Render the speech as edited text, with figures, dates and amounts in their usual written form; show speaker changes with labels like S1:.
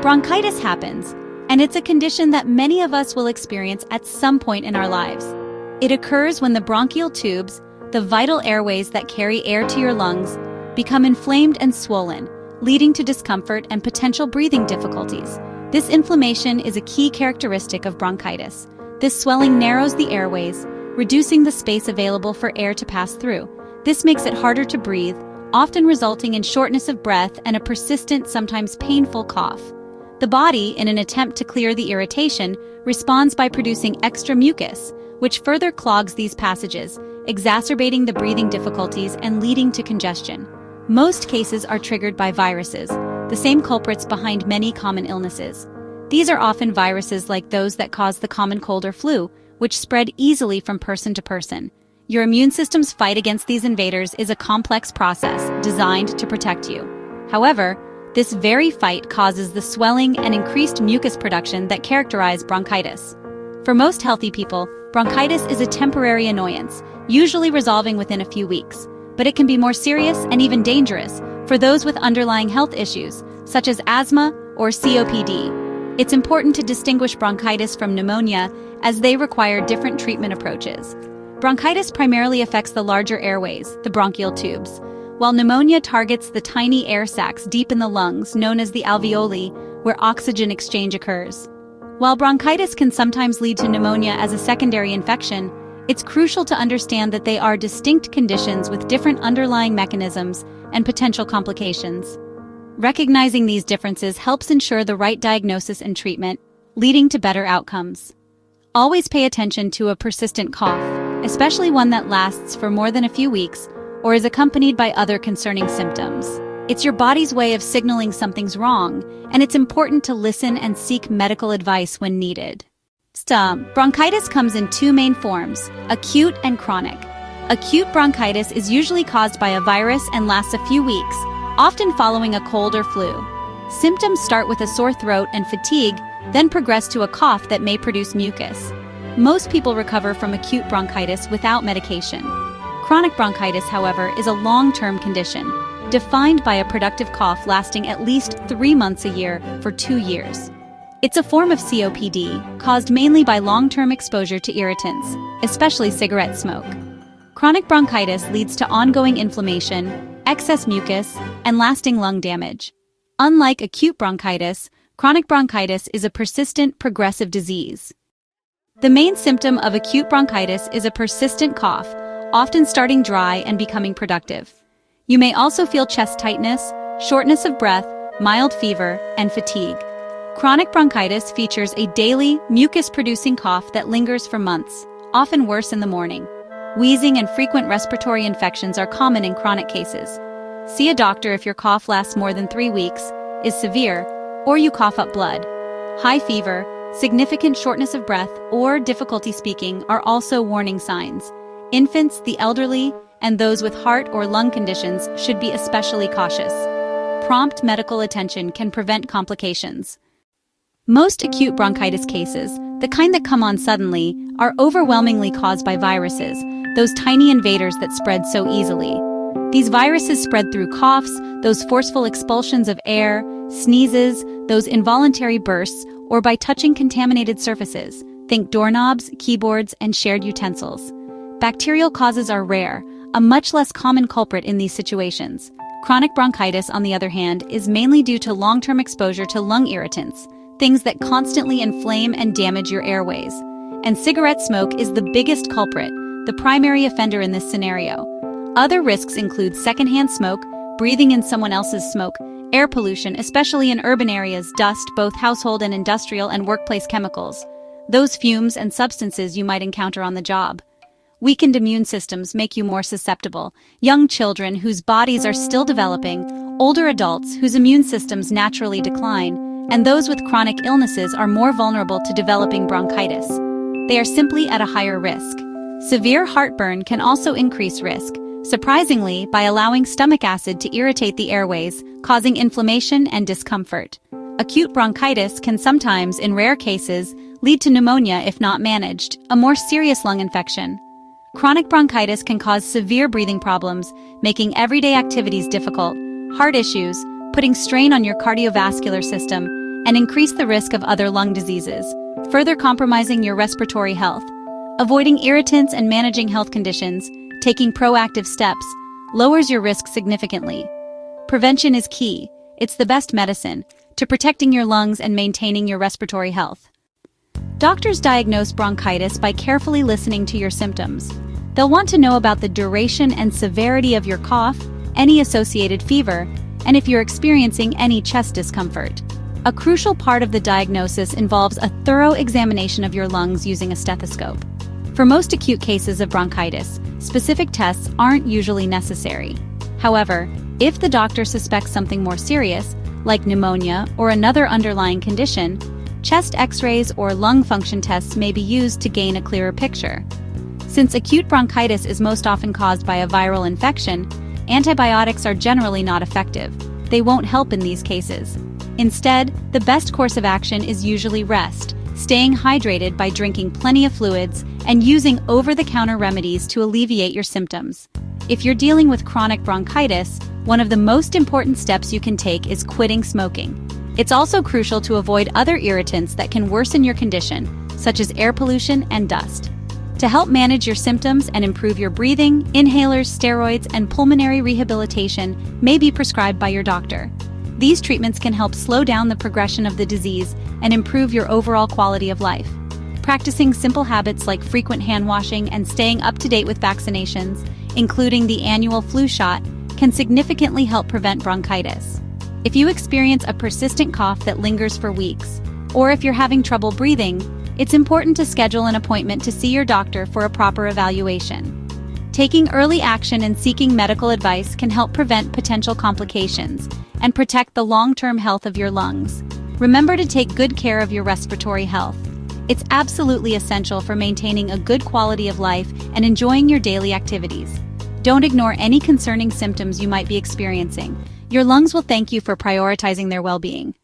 S1: Bronchitis happens, and it's a condition that many of us will experience at some point in our lives. It occurs when the bronchial tubes, the vital airways that carry air to your lungs, become inflamed and swollen, leading to discomfort and potential breathing difficulties. This inflammation is a key characteristic of bronchitis. This swelling narrows the airways, reducing the space available for air to pass through. This makes it harder to breathe, often resulting in shortness of breath and a persistent, sometimes painful cough. The body, in an attempt to clear the irritation, responds by producing extra mucus, which further clogs these passages, exacerbating the breathing difficulties and leading to congestion. Most cases are triggered by viruses, the same culprits behind many common illnesses. These are often viruses like those that cause the common cold or flu, which spread easily from person to person. Your immune system's fight against these invaders is a complex process designed to protect you. However, this very fight causes the swelling and increased mucus production that characterize bronchitis. For most healthy people, bronchitis is a temporary annoyance, usually resolving within a few weeks. But it can be more serious and even dangerous for those with underlying health issues, such as asthma or COPD. It's important to distinguish bronchitis from pneumonia, as they require different treatment approaches. Bronchitis primarily affects the larger airways, the bronchial tubes, while pneumonia targets the tiny air sacs deep in the lungs, known as the alveoli, where oxygen exchange occurs. While bronchitis can sometimes lead to pneumonia as a secondary infection, it's crucial to understand that they are distinct conditions with different underlying mechanisms and potential complications. Recognizing these differences helps ensure the right diagnosis and treatment, leading to better outcomes. Always pay attention to a persistent cough, especially one that lasts for more than a few weeks or is accompanied by other concerning symptoms. It's your body's way of signaling something's wrong, and it's important to listen and seek medical advice when needed. Bronchitis comes in two main forms, acute and chronic. Acute bronchitis is usually caused by a virus and lasts a few weeks, often following a cold or flu. Symptoms start with a sore throat and fatigue, then progress to a cough that may produce mucus. Most people recover from acute bronchitis without medication. Chronic bronchitis, however, is a long-term condition, defined by a productive cough lasting at least 3 months a year for 2 years. It's a form of COPD, caused mainly by long-term exposure to irritants, especially cigarette smoke. Chronic bronchitis leads to ongoing inflammation, excess mucus, and lasting lung damage. Unlike acute bronchitis, chronic bronchitis is a persistent, progressive disease. The main symptom of acute bronchitis is a persistent cough, often starting dry and becoming productive. You may also feel chest tightness, shortness of breath, mild fever, and fatigue. Chronic bronchitis features a daily, mucus-producing cough that lingers for months, often worse in the morning. Wheezing and frequent respiratory infections are common in chronic cases. See a doctor if your cough lasts more than 3 weeks, is severe, or you cough up blood. High fever, significant shortness of breath, or difficulty speaking are also warning signs. Infants, the elderly, and those with heart or lung conditions should be especially cautious. Prompt medical attention can prevent complications. Most acute bronchitis cases, the kind that come on suddenly, are overwhelmingly caused by viruses, those tiny invaders that spread so easily. These viruses spread through coughs, those forceful expulsions of air, sneezes, those involuntary bursts, or by touching contaminated surfaces. Think doorknobs, keyboards, and shared utensils. Bacterial causes are rare, a much less common culprit in these situations. Chronic bronchitis, on the other hand, is mainly due to long-term exposure to lung irritants, things that constantly inflame and damage your airways. And cigarette smoke is the biggest culprit, the primary offender in this scenario. Other risks include secondhand smoke, breathing in someone else's smoke, air pollution, especially in urban areas, dust, both household and industrial, and workplace chemicals, those fumes and substances you might encounter on the job. Weakened immune systems make you more susceptible. Young children whose bodies are still developing, older adults whose immune systems naturally decline, and those with chronic illnesses are more vulnerable to developing bronchitis. They are simply at a higher risk. Severe heartburn can also increase risk, surprisingly, by allowing stomach acid to irritate the airways, causing inflammation and discomfort. Acute bronchitis can sometimes, in rare cases, lead to pneumonia if not managed, a more serious lung infection. Chronic bronchitis can cause severe breathing problems, making everyday activities difficult, heart issues, putting strain on your cardiovascular system, and increase the risk of other lung diseases, further compromising your respiratory health. Avoiding irritants and managing health conditions, taking proactive steps, lowers your risk significantly. Prevention is key. It's the best medicine to protecting your lungs and maintaining your respiratory health. Doctors diagnose bronchitis by carefully listening to your symptoms. They'll want to know about the duration and severity of your cough, any associated fever, and if you're experiencing any chest discomfort. A crucial part of the diagnosis involves a thorough examination of your lungs using a stethoscope. For most acute cases of bronchitis, specific tests aren't usually necessary. However, if the doctor suspects something more serious, like pneumonia or another underlying condition, chest X-rays or lung function tests may be used to gain a clearer picture. Since acute bronchitis is most often caused by a viral infection, antibiotics are generally not effective. They won't help in these cases. Instead, the best course of action is usually rest, staying hydrated by drinking plenty of fluids, and using over-the-counter remedies to alleviate your symptoms. If you're dealing with chronic bronchitis, one of the most important steps you can take is quitting smoking. It's also crucial to avoid other irritants that can worsen your condition, such as air pollution and dust. To help manage your symptoms and improve your breathing, inhalers, steroids, and pulmonary rehabilitation may be prescribed by your doctor. These treatments can help slow down the progression of the disease and improve your overall quality of life. Practicing simple habits like frequent hand washing and staying up to date with vaccinations, including the annual flu shot, can significantly help prevent bronchitis. If you experience a persistent cough that lingers for weeks, or if you're having trouble breathing, it's important to schedule an appointment to see your doctor for a proper evaluation. Taking early action and seeking medical advice can help prevent potential complications and protect the long-term health of your lungs. Remember to take good care of your respiratory health. It's absolutely essential for maintaining a good quality of life and enjoying your daily activities. Don't ignore any concerning symptoms you might be experiencing. Your lungs will thank you for prioritizing their well-being.